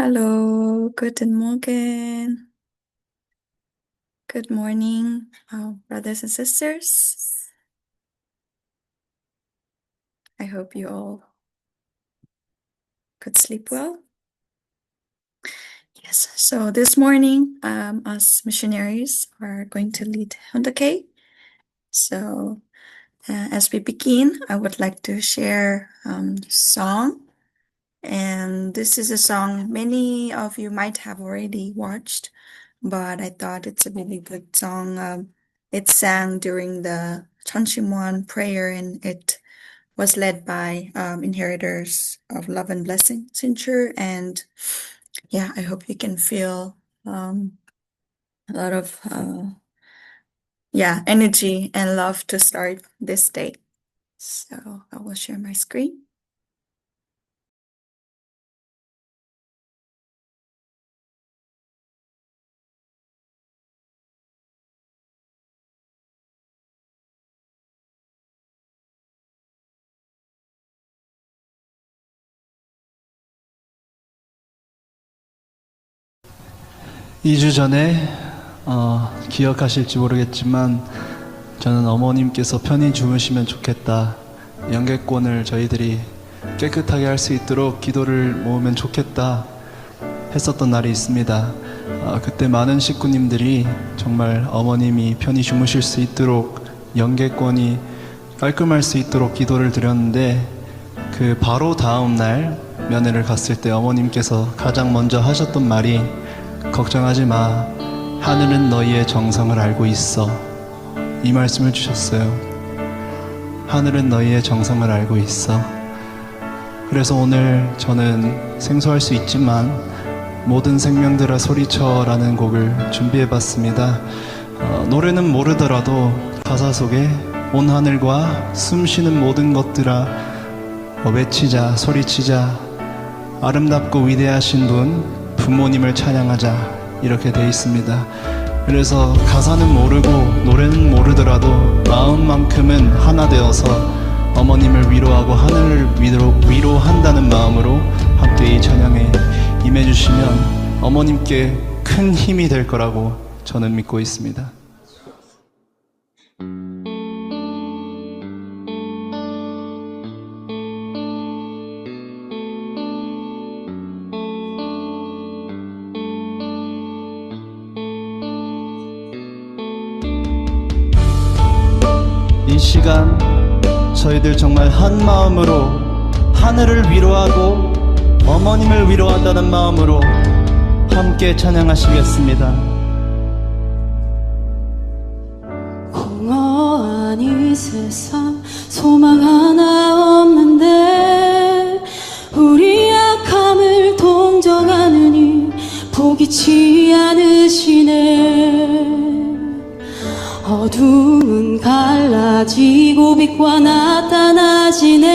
Hallo, guten Morgen. Good morning, brothers and sisters. I hope you all could sleep well. Yes, so this morning, us missionaries are going to lead Hyundai. So as we begin, I would like to share a song. And this is a song many of you might have already watched, but I thought it's a really good song. It's sang during the Chanshimwan prayer, and it was led by Inheritors of Love and Blessing, Sincher. And yeah, I hope you can feel a lot of energy and love to start this day. So I will share my screen. 이 주 전에 기억하실지 모르겠지만 저는 어머님께서 편히 주무시면 좋겠다, 영계권을 저희들이 깨끗하게 할 수 있도록 기도를 모으면 좋겠다 했었던 날이 있습니다. 그때 많은 식구님들이 정말 어머님이 편히 주무실 수 있도록, 영계권이 깔끔할 수 있도록 기도를 드렸는데, 그 바로 다음 날 면회를 갔을 때 어머님께서 가장 먼저 하셨던 말이 걱정하지 마, 하늘은 너희의 정성을 알고 있어, 이 말씀을 주셨어요. 하늘은 너희의 정성을 알고 있어. 그래서 오늘 저는 생소할 수 있지만 모든 생명들아 소리쳐라는 곡을 준비해봤습니다. 노래는 모르더라도 가사 속에 온 하늘과 숨쉬는 모든 것들아 외치자, 소리치자, 아름답고 위대하신 분 부모님을 찬양하자, 이렇게 되어 있습니다. 그래서 가사는 모르고 노래는 모르더라도 마음만큼은 하나 되어서 어머님을 위로하고 하늘을 위로한다는 마음으로 함께 이 찬양에 임해주시면 어머님께 큰 힘이 될 거라고 저는 믿고 있습니다. 이 시간 저희들 정말 한 마음으로 하늘을 위로하고 어머님을 위로한다는 마음으로 함께 찬양하시겠습니다. 공허한 이 세상 소망 하나 없는데 우리 약함을 동정하느니 포기치 않으시네. 어둠은 갈라지고 빛과 나타나지네.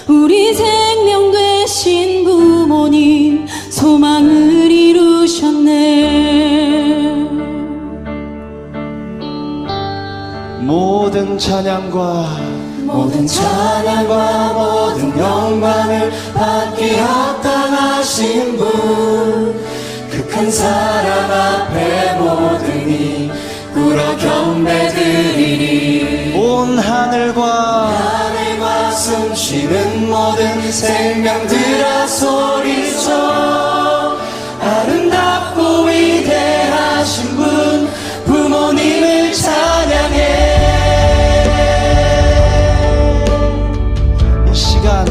우리 생명 되신 부모님 소망을 이루셨네. 모든 찬양과 모든 영광을 받기에 합당하신 분, 그 큰 사랑 앞에 모든이 꿇어 경배드리리. 온 하늘과 숨쉬는 모든 생명들아 소리쳐, 아름답고 위대하신 분 부모님을 찬양해. 이 시간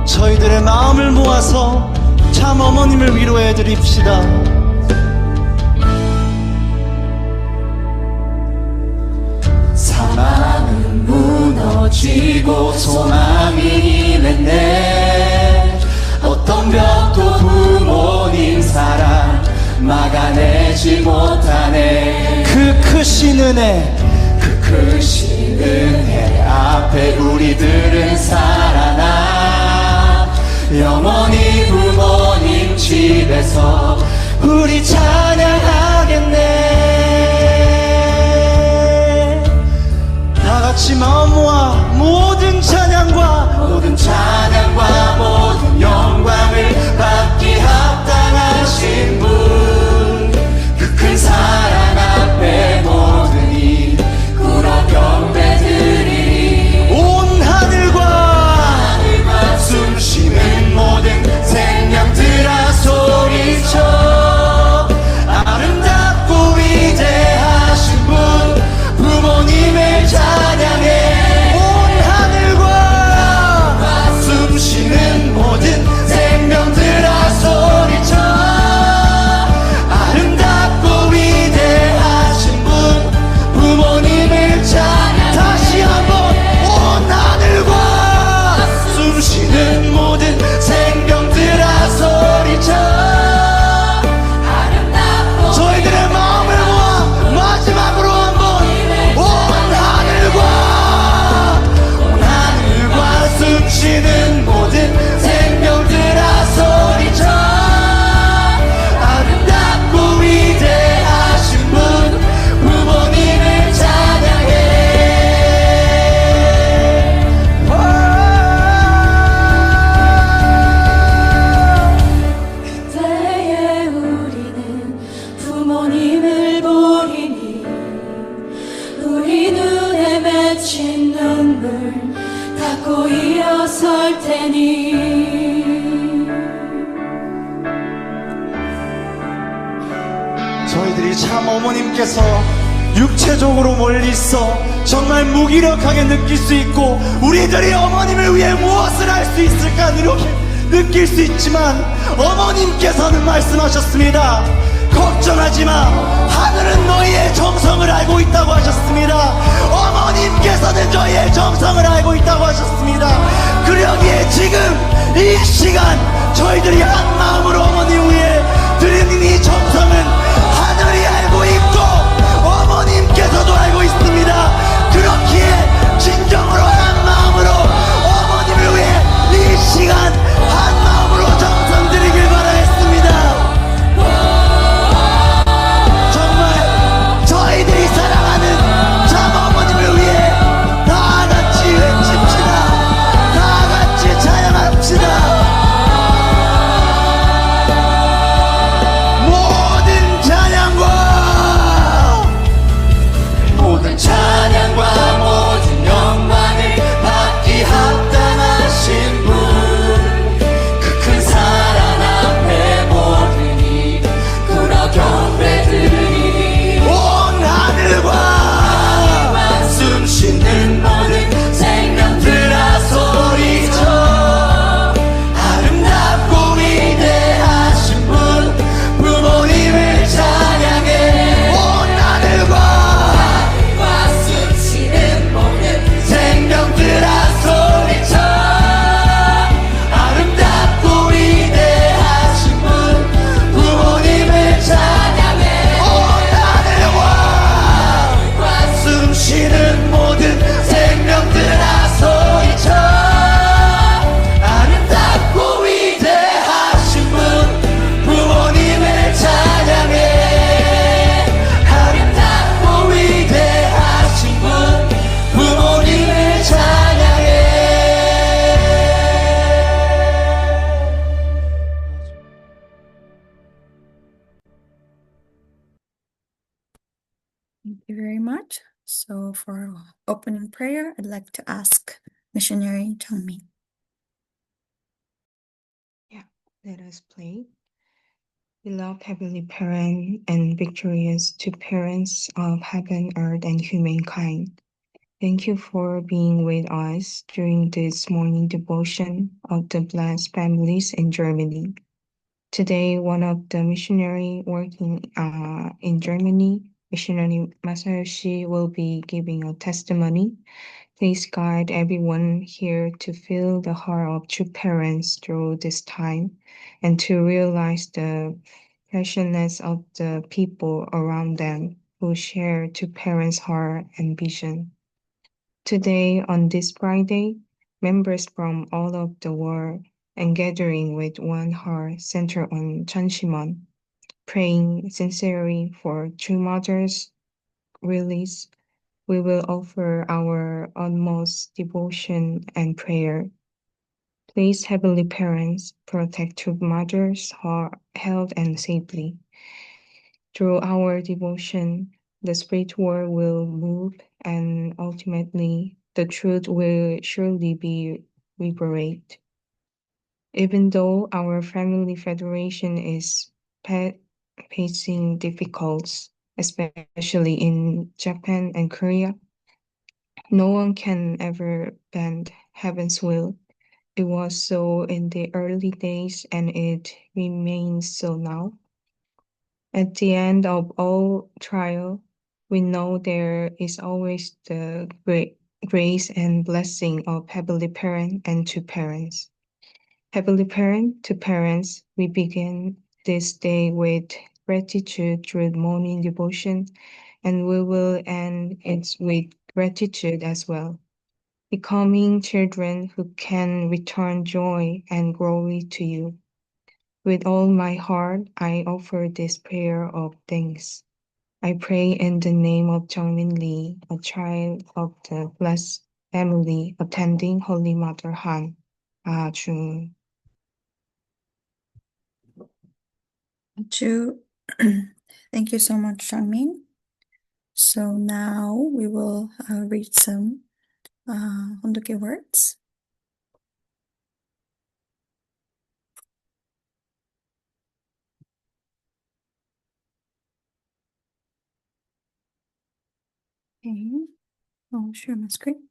저희들의 마음을 모아서 참 어머님을 위로해 드립시다. 사랑은 무너지고 소망이 임했네. 어떤 벽도 부모님 사랑 막아내지 못하네. 그 크신 은혜, 그 크신 은혜 앞에 우리들은 살아나. 영원히 부모님 집에서 우리 찬양하겠네. 다 같이 마음 모아 모든 찬양과 모든 영광을 받기에 닫고 일어설 테니 저희들이 참 어머님께서 육체적으로 멀리 있어 정말 무기력하게 느낄 수 있고 우리들이 어머님을 위해 무엇을 할 수 있을까 이렇게 느낄 수 있지만 어머님께서는 말씀하셨습니다. 걱정하지 마. 하늘은 너희의 정성을 알고 있다고 하셨습니다. 어머님께서는 저희의 정성을 알고 있다고 하셨습니다. 그러기에 지금 이 시간 저희들이 한 마음으로 어머님 위해 드리는 이 정성은 하늘이 알고 있고 어머님께서도 알고 있습니다. 그렇기에 진정으로 한 마음으로 어머님을 위해 이 시간 한 마음으로 정성 드리길 바라겠습니다. 정말 저희들이 사랑하는 참 어머님을 위해 다 같이 외칩시다. 다 같이 찬양합시다. 모든 찬양과 모든 영광을 받기 합당하신 분, 그 큰 사랑 앞에 모든이 굴어 경배드리니 온 하늘과 숨 쉬는 모든 생명들아 소리쳐 아름답고 위대하신 분 부모님을 찬양해. 온 하늘과 생명들아 소리쳐 아름답고 위대하신 분 부모님을 찬양해. 온 하늘과 숨 쉬는 모든 생명들아 소리쳐 아름답고 위대하신 분 부모님을 찬양해. 아름답고 위대하신 분 부모님을 찬양해. Thank you very much. So for opening prayer, I'd like to ask Missionary Changmin. Let us pray. Beloved Heavenly Parent and victorious two parents of heaven, earth, and humankind, thank you for being with us during this morning devotion of the blessed families in Germany. Today, one of the missionary working in Germany, missionary Masayoshi, will be giving a testimony. Please guide everyone here to feel the heart of true parents through this time and to realize the passionate of the people around them who share two parents' heart and vision. Today, on this Friday, members from all of the world and gathering with one heart center on Chanshimon, praying sincerely for true mothers' release. We will offer our utmost devotion and prayer. Please, Heavenly Parents, protect true mothers' health and safely. Through our devotion, the spirit world will move and ultimately the truth will surely be liberated. Even though our family federation is facing difficulties, especially in Japan and Korea, no one can ever bend heaven's will. It was so in the early days and it remains so now. At the end of all trial, we know there is always the grace and blessing of Heavenly Parent and two parents. Heavenly Parent, two parents, we begin this day with gratitude through morning devotion, and we will end it with gratitude as well. Becoming children who can return joy and glory to you. With all my heart, I offer this prayer of thanks. I pray in the name of Jungmin Lee, a child of the blessed family attending Holy Mother Han. 아주. Thank you so much, Changmin. So now we will read some Hondoke words. Okay, I'll share my screen.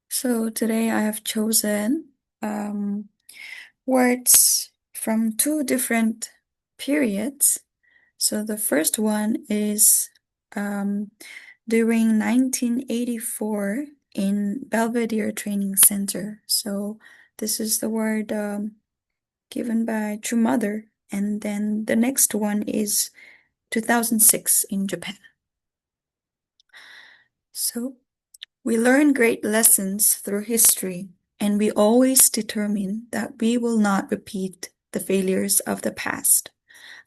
So today I have chosen words from two different periods. So the first one is during 1984 in Belvedere Training Center. So this is the word given by True Mother. And then the next one is 2006 in Japan. So we learn great lessons through history, and we always determine that we will not repeat the failures of the past.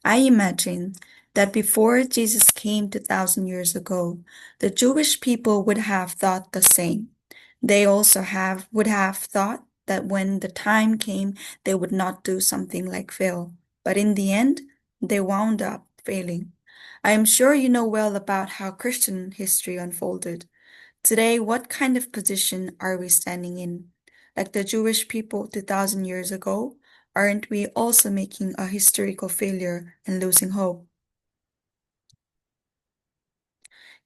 I imagine that before Jesus came 2,000 years ago, the Jewish people would have thought the same. They also would have thought that when the time came, they would not do something like fail. But in the end, they wound up failing. I am sure you know well about how Christian history unfolded. Today, what kind of position are we standing in? Like the Jewish people 2,000 years ago, aren't we also making a historical failure and losing hope?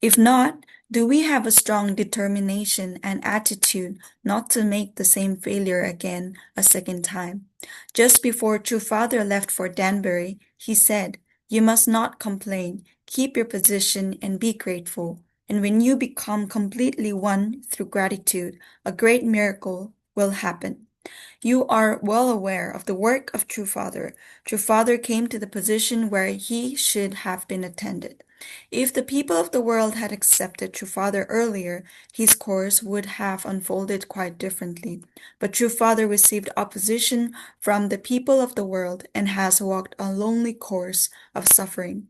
If not, do we have a strong determination and attitude not to make the same failure again a second time? Just before True Father left for Danbury, he said, "You must not complain, keep your position and be grateful. And when you become completely one through gratitude, a great miracle will happen." You are well aware of the work of True Father. True Father came to the position where he should have been attended. If the people of the world had accepted True Father earlier, his course would have unfolded quite differently. But True Father received opposition from the people of the world and has walked a lonely course of suffering.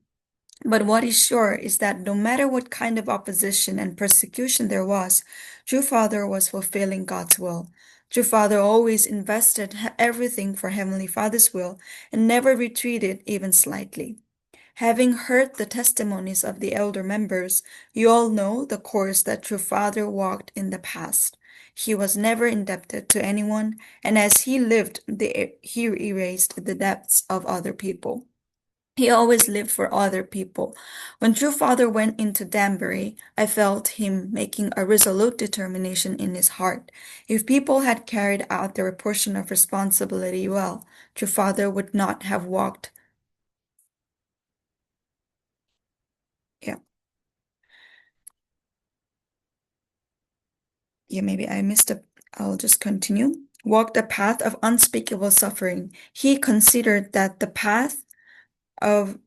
But what is sure is that no matter what kind of opposition and persecution there was, True Father was fulfilling God's will. True Father always invested everything for Heavenly Father's will and never retreated even slightly. Having heard the testimonies of the elder members, you all know the course that True Father walked in the past. He was never indebted to anyone, and as he lived, he erased the debts of other people. He always lived for other people. When True Father went into Danbury, I felt him making a resolute determination in his heart. If people had carried out their portion of responsibility well, True Father would not have walked. Yeah. Yeah, maybe I missed a. I'll just continue. Walked a path of unspeakable suffering. He considered that of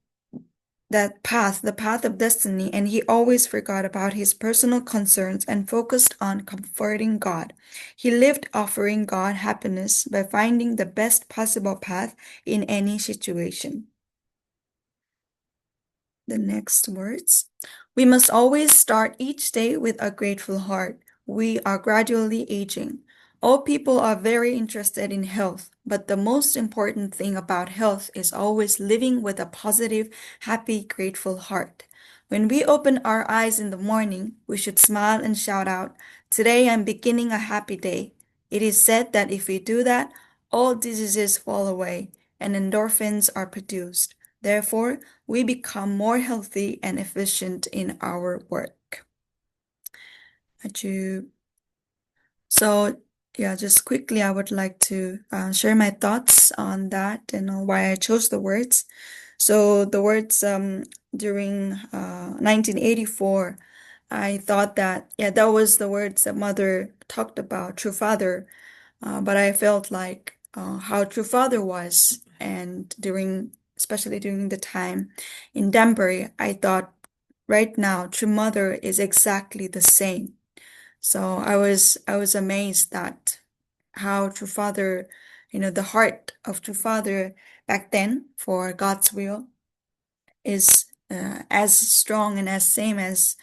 the path of destiny, and he always forgot about his personal concerns and focused on comforting God. He lived offering God happiness by finding the best possible path in any situation. The next words. We must always start each day with a grateful heart. We are gradually aging. All people are very interested in health, but the most important thing about health is always living with a positive, happy, grateful heart. When we open our eyes in the morning, we should smile and shout out, "Today I'm beginning a happy day." It is said that if we do that, all diseases fall away and endorphins are produced. Therefore, we become more healthy and efficient in our work. So, yeah, just quickly, I would like to share my thoughts on that and why I chose the words. So the words during 1984, I thought that, yeah, that was the words that Mother talked about, True Father. But I felt like how True Father was, and especially during the time in Danbury, I thought right now True Mother is exactly the same. So I was amazed that how True Father, the heart of True Father back then for God's will is as strong and as same as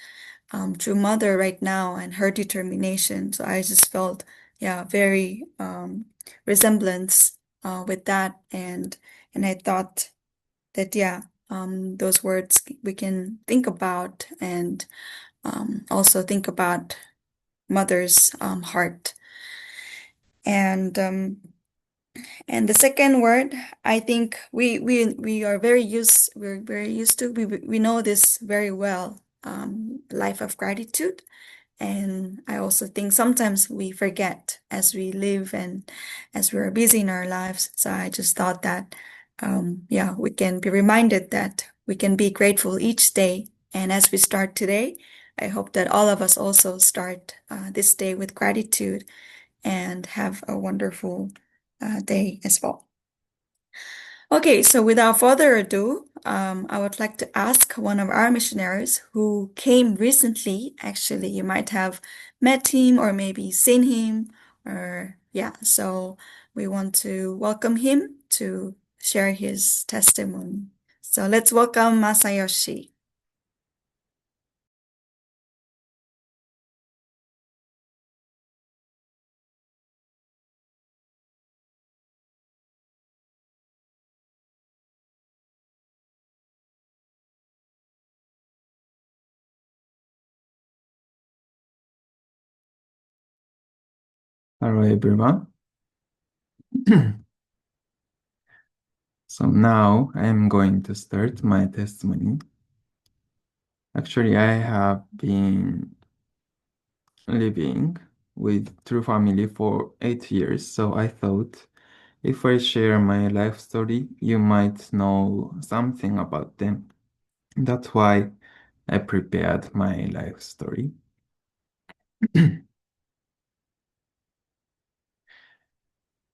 True Mother right now and her determination. So I just felt, yeah, very resemblance with that, and I thought that, yeah, those words we can think about and also think about mother's heart. And the second word, I think we are we're very used to, we know this very well, life of gratitude. And I also think sometimes we forget as we live and as we're busy in our lives. So I just thought that, yeah, we can be reminded that we can be grateful each day. And as we start today, I hope that all of us also start this day with gratitude and have a wonderful day as well. Okay, so without further ado, I would like to ask one of our missionaries who came recently. Actually, you might have met him or maybe seen him, or yeah, so we want to welcome him to share his testimony. So let's welcome Masayoshi. Hello everyone. So now I'm going to start my testimony. Actually, I have been living with True Family for 8 years, so I thought if I share my life story, you might know something about them. That's why I prepared my life story.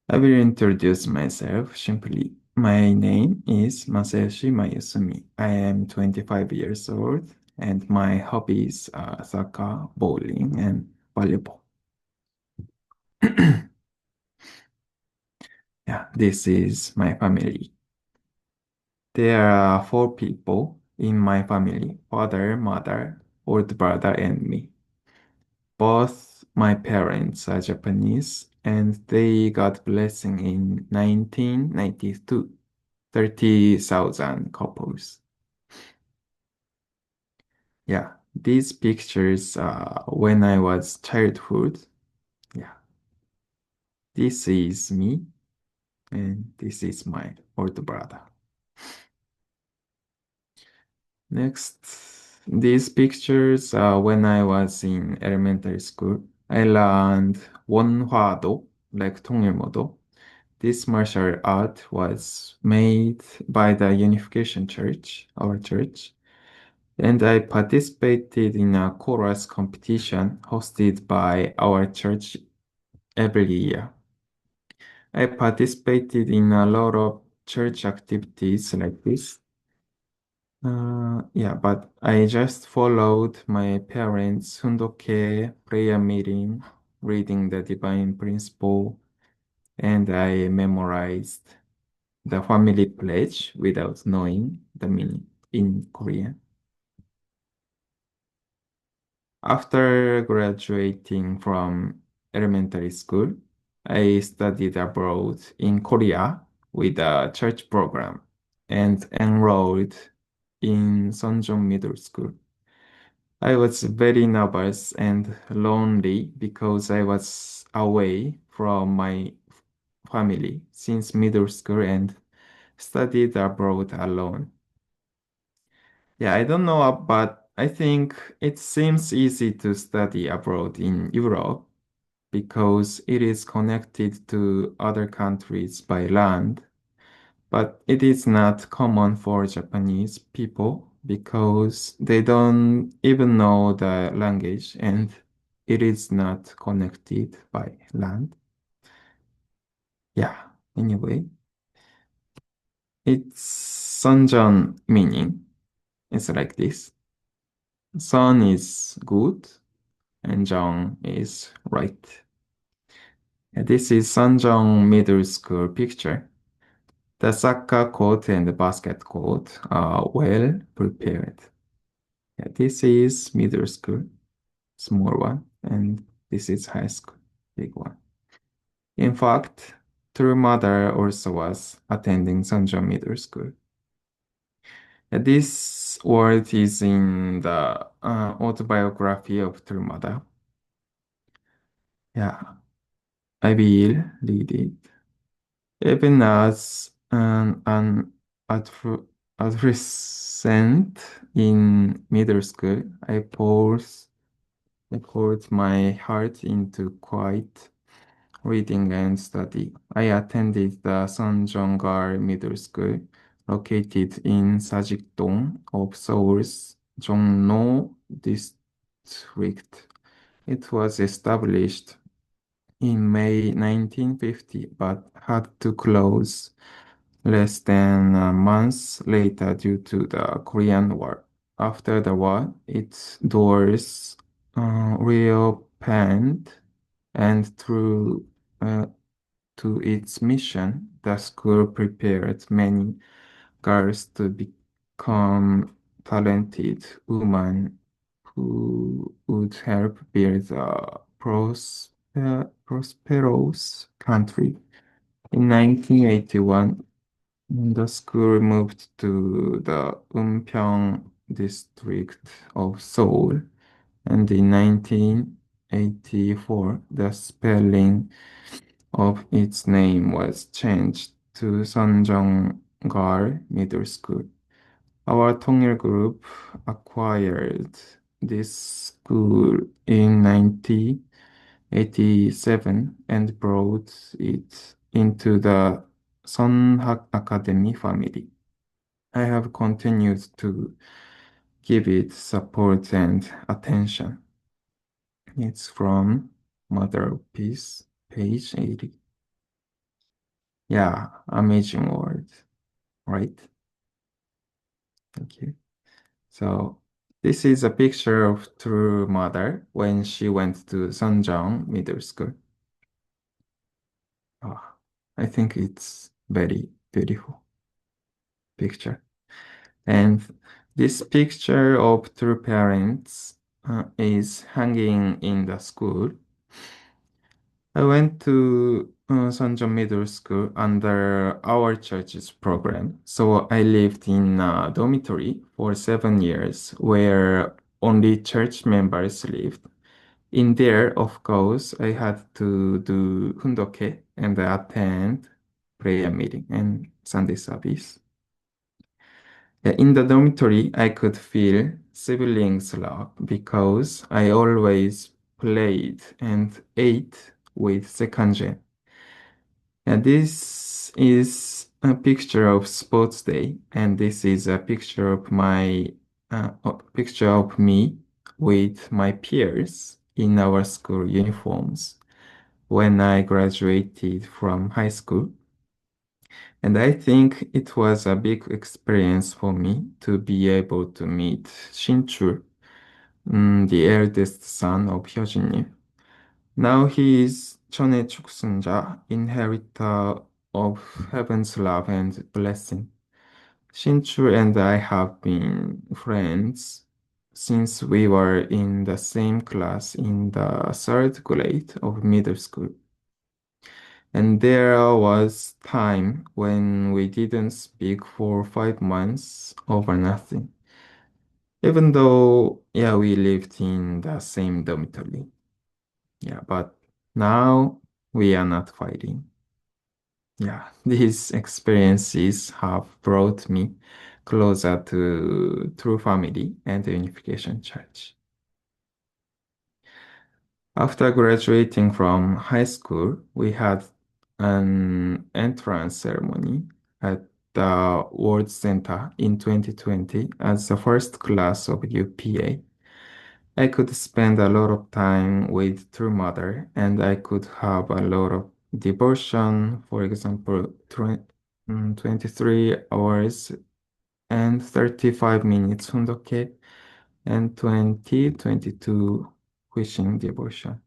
I will introduce myself simply. My name is Masayoshi Mayusumi. I am 25 years old and my hobbies are soccer, bowling, and volleyball. Yeah, this is my family. There are 4 people in my family: father, mother, old brother, and me. Both my parents are Japanese and they got blessing in 1992. 30,000 couples. Yeah, these pictures when I was childhood. Yeah, this is me and this is my older brother. Next, these pictures when I was in elementary school. I learned Wonhwa-do, like Tongilmo-do. This martial art was made by the Unification Church, our church. And I participated in a chorus competition hosted by our church every year. I participated in a lot of church activities like this. Yeah, but I just followed my parents' Hundoke prayer meeting, reading the Divine Principle, and I memorized the family pledge without knowing the meaning in Korean. After graduating from elementary school, I studied abroad in Korea with a church program and enrolled in Sonjong Middle School. I was very nervous and lonely because I was away from my family since middle school and studied abroad alone. Yeah, I don't know, but I think it seems easy to study abroad in Europe because it is connected to other countries by land. But it is not common for Japanese people because they don't even know the language and it is not connected by land. Yeah, anyway, it's Sonjon meaning. It's like this. Son is good and Jong is right. This is Sanjong Middle School picture. The soccer court and the basket court are well prepared. This is middle school, small one, and this is high school, big one. In fact, True Mother also was attending Sanjong Middle School. This word is in the autobiography of True Mother. Yeah, I will read it. Even as an adolescent in middle school, I poured my heart into quiet reading and study. I attended the Sanjongar Middle School, located in Sajikdong of Seoul's Jongno district. It was established in May 1950 but had to close less than a month later due to the Korean War. After the war, its doors reopened, and through to its mission, the school prepared many girls to become talented women who would help build a prosperous country. In 1981, the school moved to the Unpyeong district of Seoul, and in 1984, the spelling of its name was changed to Sanjonggar Middle School. Our Tongil group acquired this school in 1987 and brought it into the Sonhak Academy family. I have continued to give it support and attention. It's from Mother of Peace, page 80. Yeah, amazing word, right? Thank you. So this is a picture of true mother when she went to Sanjang Middle School. Ah, I think it's very beautiful picture. And this picture of true parents is hanging in the school. I went to Sanjong Middle School under our church's program. So I lived in a dormitory for 7 years where only church members lived. In there, of course, I had to do hundoke and attend prayer meeting and Sunday service. In the dormitory, I could feel siblings' love because I always played and ate with second gen. And this is a picture of sports day, and this is a picture of picture of me with my peers in our school uniforms when I graduated from high school. And I think it was a big experience for me to be able to meet Shinchul, the eldest son of Hyojin. Now he is 천의 축순자, inheritor of heaven's love and blessing. Shinchu and I have been friends since we were in the same class in the third grade of middle school. And there was time when we didn't speak for 5 months over nothing. Even though, yeah, we lived in the same dormitory. Yeah, but now we are not fighting. Yeah, these experiences have brought me closer to True Family and the Unification Church. After graduating from high school, we had an entrance ceremony at the World Center in 2020 as the first class of UPA. I could spend a lot of time with True Mother, and I could have a lot of devotion, for example, 23 hours and 35 minutes hundoke and 22 wishing devotion.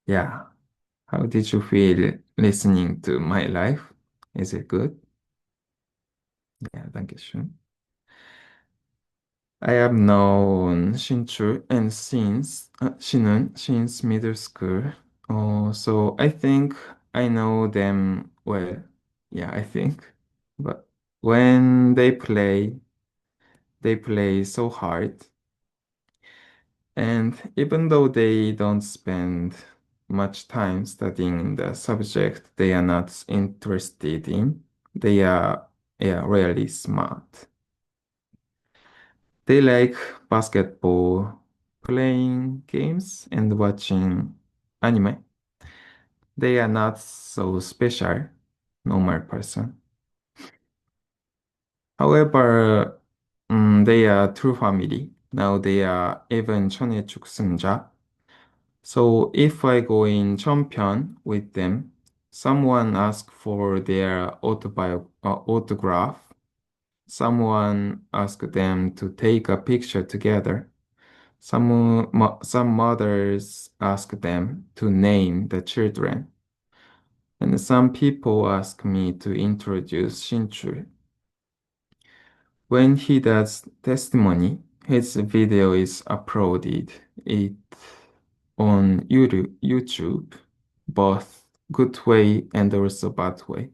Yeah, how did you feel listening to my life? Is it good? Yeah, danke schön. I have known Shinchu and Shinun since middle school. So I think I know them well. Yeah, I think. But when they play so hard. And even though they don't spend much time studying the subject they are not interested in, they are really smart. They like basketball, playing games, and watching anime. They are not so special, normal person. However, they are true family. Now they are even 천의 죽순자. So if I go in Cheonpyeon with them, someone asks for their autograph. Someone asks them to take a picture together. Some mothers ask them to name the children. And some people ask me to introduce Shinchul. When he does testimony, his video is uploaded it on YouTube, both good way and also bad way.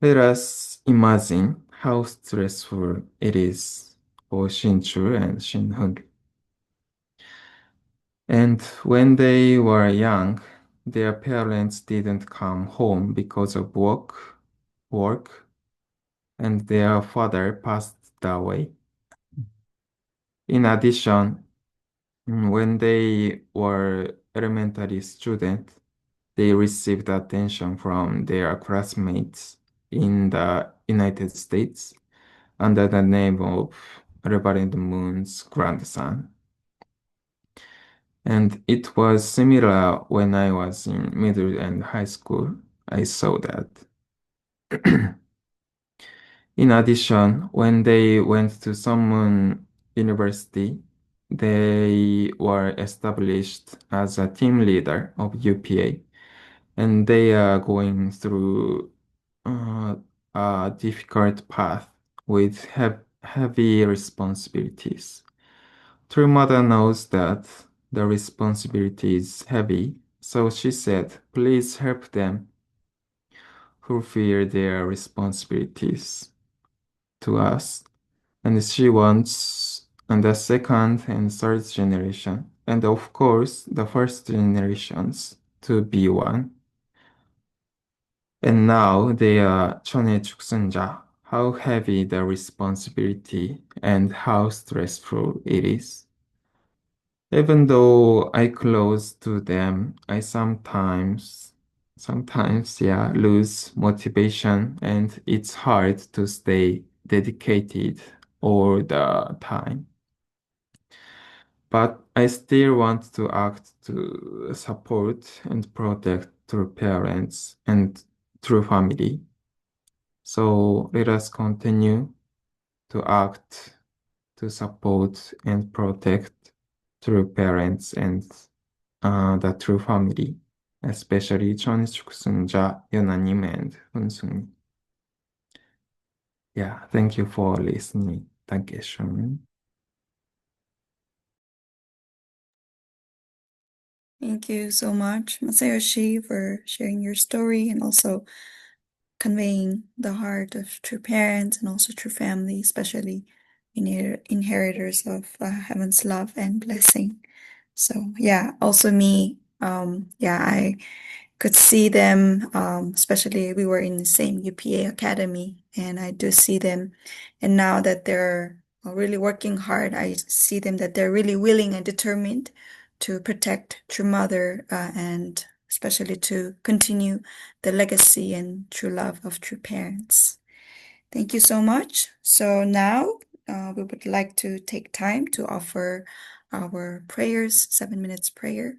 Let us imagine how stressful it is for Shinchul and Shinhun. And when they were young, their parents didn't come home because of work, and their father passed away. In addition, when they were elementary students, they received attention from their classmates in the United States under the name of Reverend Moon's grandson. And it was similar when I was in middle and high school. I saw that. In addition, when they went to Somun University, they were established as a team leader of UPA, and they are going through a difficult path with heavy responsibilities. True mother knows that the responsibility is heavy, so she said, please help them fulfill their responsibilities to us. And she wants the second and third generation, and of course the first generations to be one. And now they are 천의 죽순자. How heavy the responsibility and how stressful it is. Even though I close to them, I sometimes, yeah, lose motivation and it's hard to stay dedicated all the time. But I still want to act to support and protect true parents and true family. So let us continue to act to support and protect true parents and the true family, especially 천의 죽순자, 연아님 and 훈수님. Yeah, thank you for listening. Dankeschön. Thank you so much, Masayoshi, for sharing your story and also conveying the heart of true parents and also true family, especially inheritors of heaven's love and blessing. So yeah, also me, I could see them, especially we were in the same UPA academy, and I do see them. And now that they're really working hard, I see them that they're really willing and determined to protect true mother and especially to continue the legacy and true love of true parents. Thank you so much. So now we would like to take time to offer our prayers, 7 minutes prayer.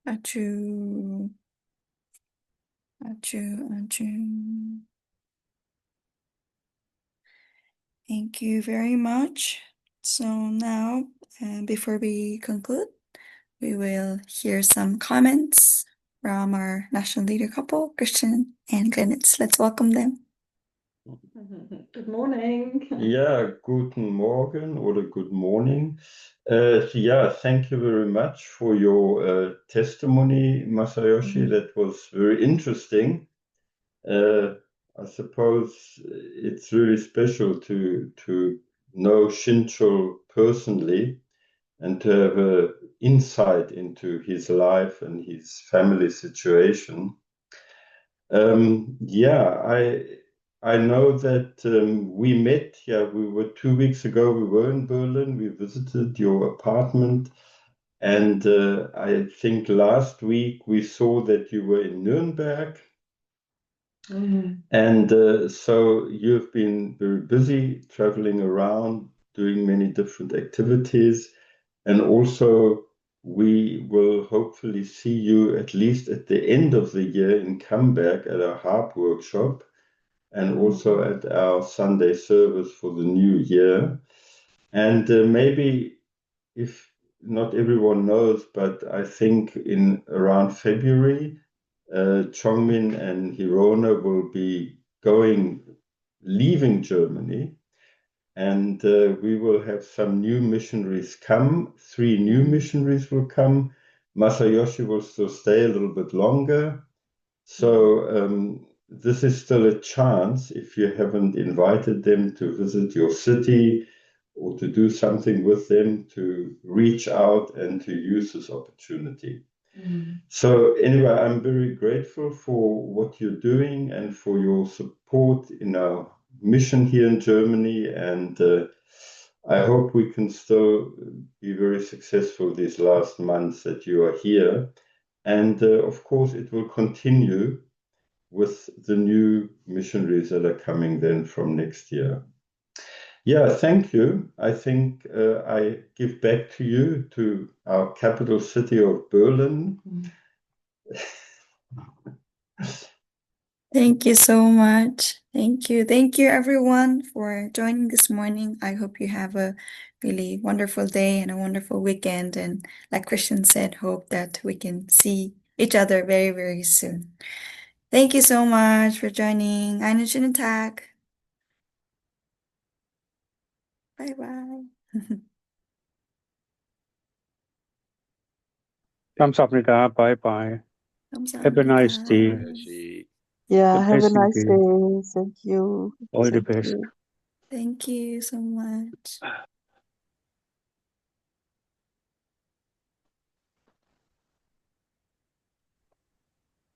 아주, 아주. Thank you very much. So now, before we conclude, we will hear some comments from our national leader couple, Christian and Glenitz. Let's welcome them. Good morning. Yeah, guten Morgen oder good morning. Yeah, thank you very much for your testimony, Masayoshi. That was very interesting. I suppose it's really special to know Shinchul personally and to have an insight into his life and his family situation. I know that we met. Yeah, we were 2 weeks ago. We were in Berlin. We visited your apartment, and I think last week we saw that you were in Nuremberg. And so you've been very busy traveling around, doing many different activities, and also we will hopefully see you at least at the end of the year in Camberg at our harp workshop, and also at our Sunday service for the new year. And maybe, if not everyone knows, but I think in around February, Chongmin and Hirona will be leaving Germany, and we will have some new missionaries come. 3 new missionaries will come. Masayoshi will still stay a little bit longer. So this is still a chance, if you haven't invited them to visit your city or to do something with them, to reach out and to use this opportunity. So anyway, I'm very grateful for what you're doing and for your support in our mission here in Germany. And I hope we can still be very successful these last months that you are here. And of course, it will continue with the new missionaries that are coming then from next year. Yeah, thank you. I think I give back to you, to our capital city of Berlin. Thank you so much. Thank you. Thank you, everyone, for joining this morning. I hope you have a really wonderful day and a wonderful weekend. And like Christian said, hope that we can see each other very, very soon. Thank you so much for joining. Einen schönen Tag. Bye-bye. 감사합니다. Bye bye. Have a nice day. Yeah, God have a bless you. nice day. Thank you. All the Thank best. you. Thank you so much.